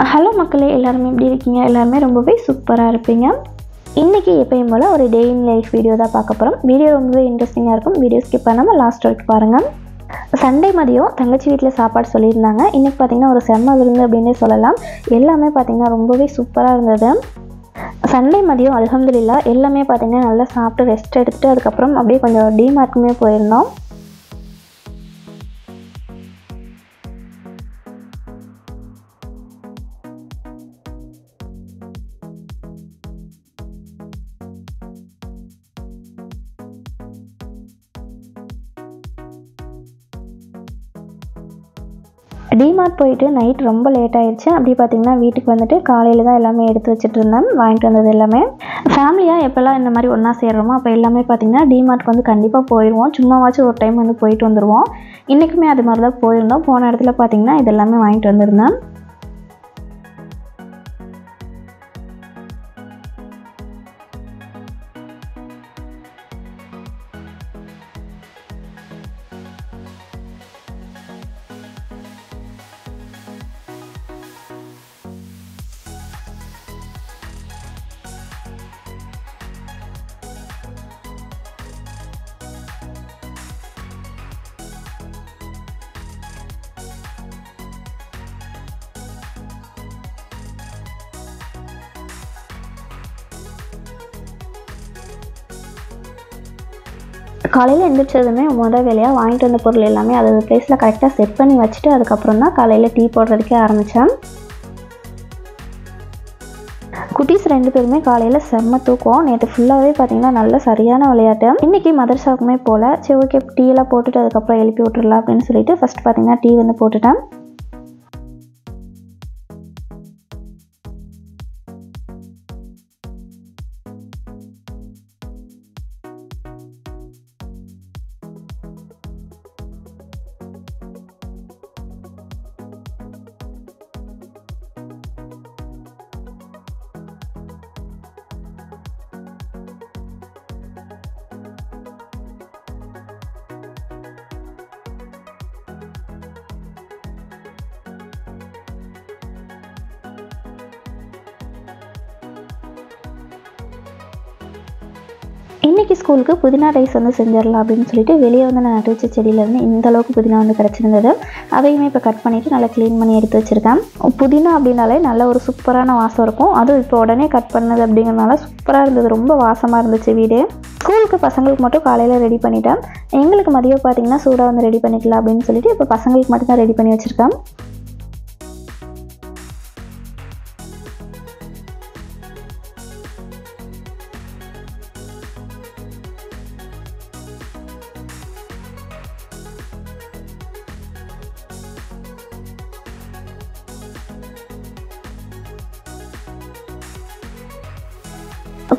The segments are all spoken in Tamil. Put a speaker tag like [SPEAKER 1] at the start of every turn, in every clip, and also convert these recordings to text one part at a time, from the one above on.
[SPEAKER 1] ஹலோ மக்களே, எல்லாருமே எப்படி இருக்கீங்க? எல்லாருமே ரொம்பவே சூப்பராக இருப்பீங்க. இன்றைக்கி எப்பயும் போல் ஒரு டே இன் லைஃப் வீடியோ தான் பார்க்க போகிறோம். வீடியோ ரொம்பவே இன்ட்ரெஸ்டிங்காக இருக்கும். வீடியோ ஸ்கிப் பண்ணாமல் லாஸ்ட் வரைக்கும் பாருங்கள். சண்டே மதியம் தங்கச்சி வீட்டில் சாப்பாடு சொல்லியிருந்தாங்க. இன்றைக்கி பார்த்திங்கன்னா ஒரு செம்ம விருந்து அப்படின்னே சொல்லலாம். எல்லாமே பார்த்திங்கன்னா ரொம்பவே சூப்பராக இருந்தது. சண்டே மதியம் அல்ஹம்துலில்லாஹ் எல்லாமே பார்த்திங்கன்னா நல்லா சாப்பிட்டு ரெஸ்ட் எடுத்துகிட்டு அதுக்கப்புறம் அப்படியே கொஞ்சம் டிமார்ட்டுமே போயிருந்தோம். டிமார்ட் போயிட்டு நைட் ரொம்ப லேட் ஆகிடுச்சு. அப்படி பார்த்திங்கன்னா வீட்டுக்கு வந்துட்டு காலையில் தான் எல்லாமே எடுத்து வச்சுட்டு இருந்தேன். வாங்கிட்டு வந்தது எல்லாமே ஃபேமிலியாக எப்போல்லாம் இந்த மாதிரி ஒன்றா சேர்றோமோ அப்போ எல்லாமே பார்த்திங்கன்னா டிமார்ட்க்கு வந்து கண்டிப்பாக போயிடுவோம். சும்மாவாச்சும் ஒரு டைம் வந்து போயிட்டு வந்துடுவோம். இன்றைக்குமே அது மாதிரி தான் போயிருந்தோம். போன இடத்துல பார்த்திங்கன்னா இது எல்லாமே வாங்கிட்டு வந்திருந்தேன். காலையில் எழுந்திரிச்சதுமே மொதல் வேலையாக வாங்கிட்டு வந்த பொருள் எல்லாமே அது ப்ளேஸில் கரெக்டாக செட் பண்ணி வச்சுட்டு அதுக்கப்புறம் தான் காலையில் டீ போடுறதுக்கே ஆரம்பித்தேன். குட்டீஸ் 2 பேருமே காலையில் செம்ம தூக்கம். நேற்று ஃபுல்லாகவே பார்த்திங்கன்னா நல்ல சரியான விளையாட்டு. இன்றைக்கி மதரசாவுக்குமே போல் சரி ஓகே டீயெல்லாம் போட்டுட்டு அதுக்கப்புறம் எழுப்பி விட்டுறலாம் அப்படின்னு சொல்லிட்டு ஃபஸ்ட் பார்த்திங்கன்னா டீ வந்து போட்டுட்டேன். இன்றைக்கி ஸ்கூலுக்கு புதினா ரைஸ் வந்து செஞ்சிடலாம் அப்படின்னு சொல்லிட்டு வெளியே வந்து நான் நட்டு வச்ச செடியிலேருந்து இந்த அளவுக்கு புதினா வந்து கிடச்சிருந்தது. அதையுமே இப்போ கட் பண்ணிவிட்டு நல்லா க்ளீன் பண்ணி எடுத்து வச்சுருக்கேன். புதினா அப்படின்னாலே நல்ல ஒரு சூப்பரான வாசம் இருக்கும். அதுவும் இப்போ உடனே கட் பண்ணது அப்படிங்கிறதுனால சூப்பராக இருந்தது. ரொம்ப வாசமாக இருந்துச்சு வீடு. ஸ்கூலுக்கு பசங்களுக்கு மட்டும் காலையில் ரெடி பண்ணிட்டேன். எங்களுக்கு மதியம் பார்த்திங்கன்னா சூடாக வந்து ரெடி பண்ணிக்கலாம் அப்படின்னு சொல்லிட்டு இப்போ பசங்களுக்கு மட்டும் தான் ரெடி பண்ணி வச்சுருக்கேன்.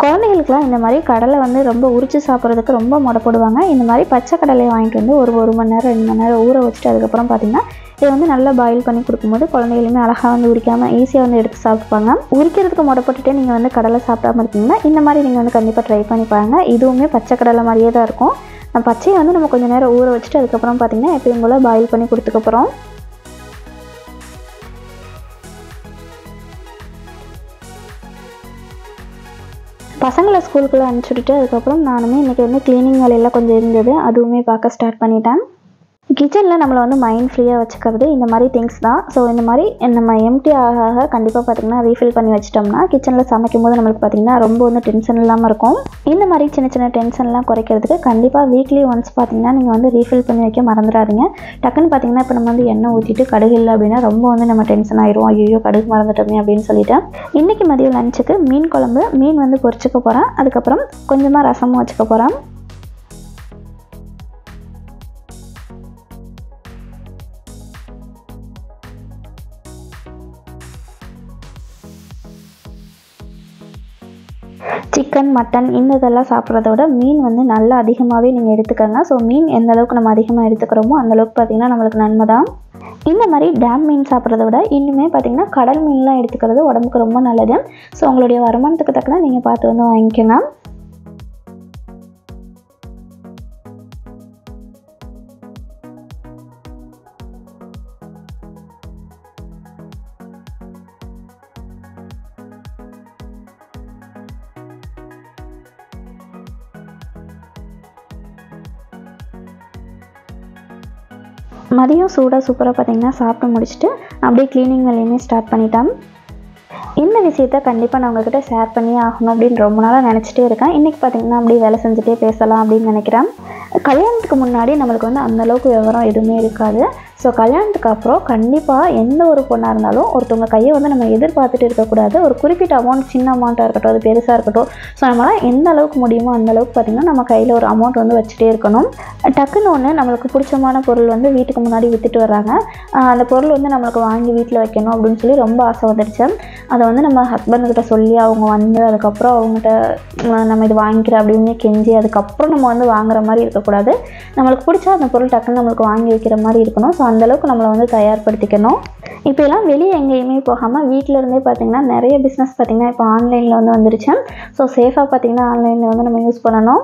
[SPEAKER 1] குழந்தைகளுக்குலாம் இந்த மாதிரி கடலை வந்து ரொம்ப உரிச்சு சாப்பிட்றதுக்கு ரொம்ப முடப்படுவாங்க. இந்த மாதிரி பச்சை கடலையை வாங்கிட்டு வந்து ஒரு மணி நேரம் 2 மணி நேரம் ஊற வச்சுட்டு அதுக்கப்புறம் பார்த்திங்கன்னா இதை வந்து நல்லா பாயில் பண்ணி கொடுக்கும்போது குழந்தைகளுமே அழகாக வந்து உரிக்காமல் ஈஸியாக வந்து எடுத்து சாப்பிட்பாங்க. உரிக்கிறதுக்கு முடப்பட்டுட்டே நீங்கள் வந்து கடலை சாப்பிடாம இருக்கீங்கன்னா இந்த மாதிரி நீங்கள் வந்து கண்டிப்பாக ட்ரை பண்ணி பாருங்கள். இதுவுமே பச்சை கடலை மாதிரியே தான் இருக்கும். பச்சையை வந்து நம்ம கொஞ்சம் நேரம் ஊற வச்சுட்டு அதுக்கப்புறம் பார்த்திங்கன்னா எப்பயும் போல் பாயில் பண்ணி கொடுத்துக்கப்புறம் பசங்களை ஸ்கூலுக்குள்ளே அனுப்பிச்சுட்டு அதுக்கப்புறம் நானுமே இன்றைக்கி வந்து க்ளீனிங் வேலையெல்லாம் கொஞ்சம் இருந்தது. அதுவுமே பார்க்க ஸ்டார்ட் பண்ணிட்டேன். கிச்சனில் நம்மளை வந்து மைண்ட் ஃப்ரீயாக வச்சுக்கிறது இந்த மாதிரி திங்ஸ் தான். ஸோ இந்த மாதிரி நம்ம எம்டி ஆக கண்டிப்பாக பார்த்திங்கன்னா ரீஃபில் பண்ணி வச்சிட்டோம்னா கிச்சனில் சமைக்கும் போது நம்மளுக்கு பார்த்திங்கன்னா ரொம்ப வந்து டென்ஷன் இல்லாமல் இருக்கும். இந்த மாதிரி சின்ன சின்ன டென்ஷன்லாம் குறைக்கிறதுக்கு கண்டிப்பாக வீக்லி ஒன்ஸ் பார்த்திங்கன்னா நீங்கள் வந்து ரீஃபில் பண்ணி வைக்க மறந்துடாதீங்க. டக்குன்னு பார்த்திங்கன்னா இப்போ நம்ம வந்து எண்ணெய் ஊற்றிட்டு கடுகு இல்லை அப்படின்னா ரொம்ப வந்து நம்ம டென்ஷன் ஆயிடுவோம். ஐயோ கடுகு மறந்துட்டோமே அப்படின்னு சொல்லிட்டு இன்றைக்கி மதியம் லஞ்சுக்கு மீன் குழம்பு, மீன் வந்து பொரிச்சுக்க போகிறேன். அதுக்கப்புறம் கொஞ்சமாக ரசமும் வச்சுக்க போகிறேன். சிக்கன், மட்டன் இதெல்லாம் சாப்பிட்றத விட மீன் வந்து நல்லா அதிகமாகவே நீங்கள் எடுத்துக்கோங்க. ஸோ மீன் எந்த அளவுக்கு நம்ம அதிகமாக எடுத்துக்கிறோமோ அந்தளவுக்கு பார்த்திங்கன்னா நம்மளுக்கு நன்மை தான். இந்த மாதிரி டேம் மீன் சாப்பிட்றத விட இன்னுமே பார்த்திங்கன்னா கடல் மீன்லாம் எடுத்துக்கிறது உடம்புக்கு ரொம்ப நல்லது. ஸோ உங்களுடைய வருமானத்துக்கு தக்கன நீங்கள் பார்த்து வந்து வாங்கிக்கோங்க. மதியம் சூடாக சூப்பராக பார்த்திங்கன்னா சாப்பிட்டு முடிச்சுட்டு அப்படியே க்ளீனிங் வேலையுமே ஸ்டார்ட் பண்ணிட்டேன். இந்த விஷயத்த கண்டிப்பாக நான் உங்கள்கிட்ட ஷேர் பண்ணி ஆகணும் அப்படின்னு ரொம்ப நாளாக நினச்சிட்டே இருக்கேன். இன்றைக்கி பார்த்திங்கன்னா அப்படியே வேலை செஞ்சுட்டே பேசலாம் அப்படின்னு நினைக்கிறேன். கல்யாணத்துக்கு முன்னாடி நம்மளுக்கு வந்து அந்தளவுக்கு விவரம் எதுவுமே இருக்காது. ஸோ கல்யாணத்துக்கு அப்புறம் கண்டிப்பாக எந்த ஒரு பொண்ணாக இருந்தாலும் ஒருத்தவங்க கையை வந்து நம்ம எதிர்பார்த்துட்டு இருக்கக்கூடாது. ஒரு குறிப்பிட்ட அமௌண்ட், சின்ன அமௌண்ட்டாக இருக்கட்டும், அது பெருசாக இருக்கட்டும், ஸோ நம்மளால் எந்த அளவுக்கு முடியுமோ அந்த அளவுக்கு பார்த்திங்கன்னா நம்ம கையில் ஒரு அமௌண்ட் வந்து வச்சுட்டே இருக்கணும். டக்குன்னு ஒன்று நம்மளுக்கு பிடிச்சமான பொருள் வந்து வீட்டுக்கு முன்னாடி விற்றுட்டு வர்றாங்க. அந்த பொருள் வந்து நம்மளுக்கு வாங்கி வீட்டில் வைக்கணும் அப்படின்னு சொல்லி ரொம்ப ஆசை வந்துடுச்சு. அதை வந்து நம்ம ஹஸ்பண்ட்கிட்ட சொல்லி அவங்க வந்து அதுக்கப்புறம் அவங்ககிட்ட நம்ம இது வாங்கிக்கிறேன் அப்படின்னு கெஞ்சி அதுக்கப்புறம் நம்ம வந்து வாங்குற மாதிரி இருக்கக்கூடாது. நம்மளுக்கு பிடிச்சா அந்த பொருள் டக்குன்னு நம்மளுக்கு வாங்கி வைக்கிற மாதிரி இருக்கணும். ஸோ அந்தளவுக்கு நம்மளை வந்து தயார்படுத்திக்கணும். இப்போ எல்லாம் வெளியே எங்கேயுமே போகாமல் வீட்டில் இருந்தே பார்த்திங்கன்னா நிறைய பிஸ்னஸ் பார்த்திங்கன்னா இப்போ ஆன்லைனில் வந்து வந்துருச்சு. ஸோ சேஃபாக பார்த்திங்கன்னா ஆன்லைனில் வந்து நம்ம யூஸ் பண்ணணும்.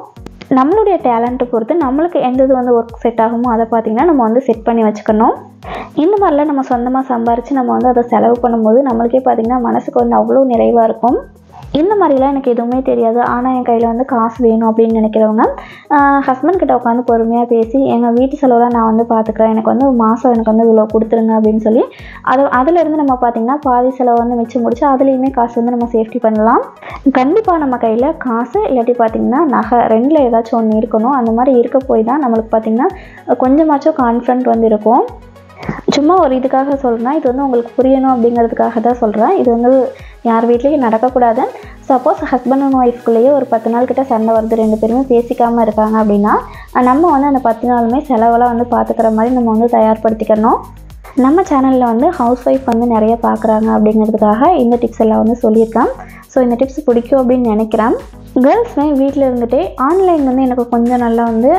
[SPEAKER 1] நம்மளுடைய டேலண்ட்டை பொறுத்து நம்மளுக்கு எந்த இது வந்து ஒர்க் செட் ஆகுமோ அதை பார்த்திங்கன்னா நம்ம வந்து செட் பண்ணி வச்சுக்கணும். இந்த மாதிரிலாம் நம்ம சொந்தமாக சம்பாரித்து நம்ம வந்து அதை செலவு பண்ணும்போது நம்மளுக்கே பார்த்திங்கன்னா மனசுக்கு வந்து அவ்வளோ நிறைவாக இருக்கும். இந்த மாதிரிலாம் எனக்கு எதுவுமே தெரியாது, ஆனால் என் கையில் வந்து காசு வேணும் அப்படின்னு நினைக்கிறவங்க ஹஸ்பண்ட் கிட்ட உட்காந்து பொறுமையாக பேசி எங்கள் வீட்டு செலவெலாம் நான் வந்து பார்த்துக்கிறேன், எனக்கு வந்து மாதம் எனக்கு வந்து இவ்வளோ கொடுத்துருங்க அப்படின்னு சொல்லி அதிலேருந்து நம்ம பார்த்திங்கன்னா பாதி செலவு வந்து மிச்சம் முடிச்சு அதுலேயுமே காசு வந்து நம்ம சேஃப்டி பண்ணலாம். கண்டிப்பாக நம்ம கையில் காசு இல்லாட்டி பார்த்திங்கன்னா நகை ரெண்டில் ஏதாச்சும் ஒன்று இருக்கணும். அந்த மாதிரி இருக்க போய் தான் நம்மளுக்கு பார்த்திங்கன்னா கொஞ்சமாச்சும் கான்ஃபிடென்ட் வந்து இருக்கும். சும்மா ஒரு இதுக்காக சொல்கிறேன், இது வந்து உங்களுக்கு புரியணும் அப்படிங்கிறதுக்காக தான் சொல்கிறேன். இது வந்து யார் வீட்லேயும் நடக்கக்கூடாது. சப்போஸ் ஹஸ்பண்ட் அண்ட் ஒய்ஃப்குள்ளேயே ஒரு 10 நாள் கிட்ட சண்டை வருது, 2 பேருமே பேசிக்காமல் இருக்காங்க அப்படின்னா நம்ம வந்து அந்த 10 நாளுமே செலவெல்லாம் வந்து பார்த்துக்கிற மாதிரி நம்ம வந்து தயார்படுத்திக்கணும். நம்ம சேனலில் வந்து ஹவுஸ் ஒய்ஃப் வந்து நிறைய பார்க்குறாங்க அப்படிங்கிறதுக்காக இந்த டிப்ஸ் எல்லாம் வந்து சொல்லியிருக்கேன். ஸோ இந்த டிப்ஸ் பிடிக்கும் அப்படின்னு நினைக்கிறேன். கேர்ள்ஸ்மே வீட்டில் இருந்துகிட்டே ஆன்லைன் வந்து எனக்கு கொஞ்சம் நல்லா வந்து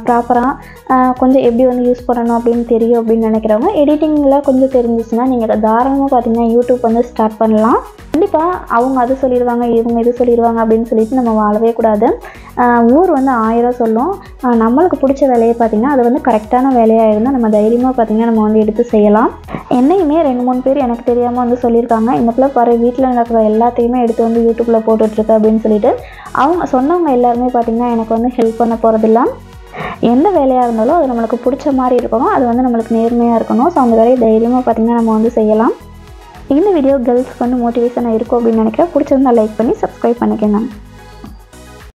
[SPEAKER 1] ப்ராப்பராக கொஞ்சம் எப்படி வந்து யூஸ் பண்ணணும் அப்படின்னு தெரியும் அப்படின்னு நினைக்கிறவங்க எடிட்டிங்கில் கொஞ்சம் தெரிஞ்சிச்சுன்னா நீங்கள் தாராளமாக பார்த்திங்கன்னா யூடியூப் வந்து ஸ்டார்ட் பண்ணலாம். கண்டிப்பாக அவங்க அது சொல்லிடுவாங்க, இவங்க இது சொல்லிடுவாங்க அப்படின்னு சொல்லிட்டு நம்ம வாழவே கூடாது. ஊர் வந்து 1000 சொல்லும். நம்மளுக்கு பிடிச்ச வேலையை பார்த்திங்கன்னா அது வந்து கரெக்டான வேலையாக இருந்தால் நம்ம தைரியமாக பார்த்திங்கன்னா நம்ம வந்து எடுத்து செய்யலாம். என்னையுமே 2-3 பேர் எனக்கு தெரியாமல் வந்து சொல்லியிருக்காங்க, இந்த பிள்ளை பாரு வீட்டில் நடக்கிற எல்லாத்தையுமே எடுத்து வந்து யூடியூப்பில் போட்டுட்ருக்கு அப்படின்னு சொல்லிட்டு. அவங்க சொன்னவங்க எல்லாருமே பார்த்திங்கன்னா எனக்கு வந்து ஹெல்ப் பண்ண போகிறதில்ல. எந்த வேலையாக இருந்தாலும் அது நம்மளுக்கு பிடிச்ச மாதிரி இருக்கணும், அது வந்து நம்மளுக்கு நேர்மையாக இருக்கணும். ஸோ அந்த வேலையை தைரியமாக பார்த்திங்கன்னா நம்ம வந்து செய்யலாம். இந்த வீடியோ கேர்ள்ஸ்க்கு வந்து மோட்டிவேஷனாக இருக்கும் அப்படின்னு நினைக்கிறேன். பிடிச்சிருந்தா லைக் பண்ணி சப்ஸ்கிரைப் பண்ணிக்கோங்க.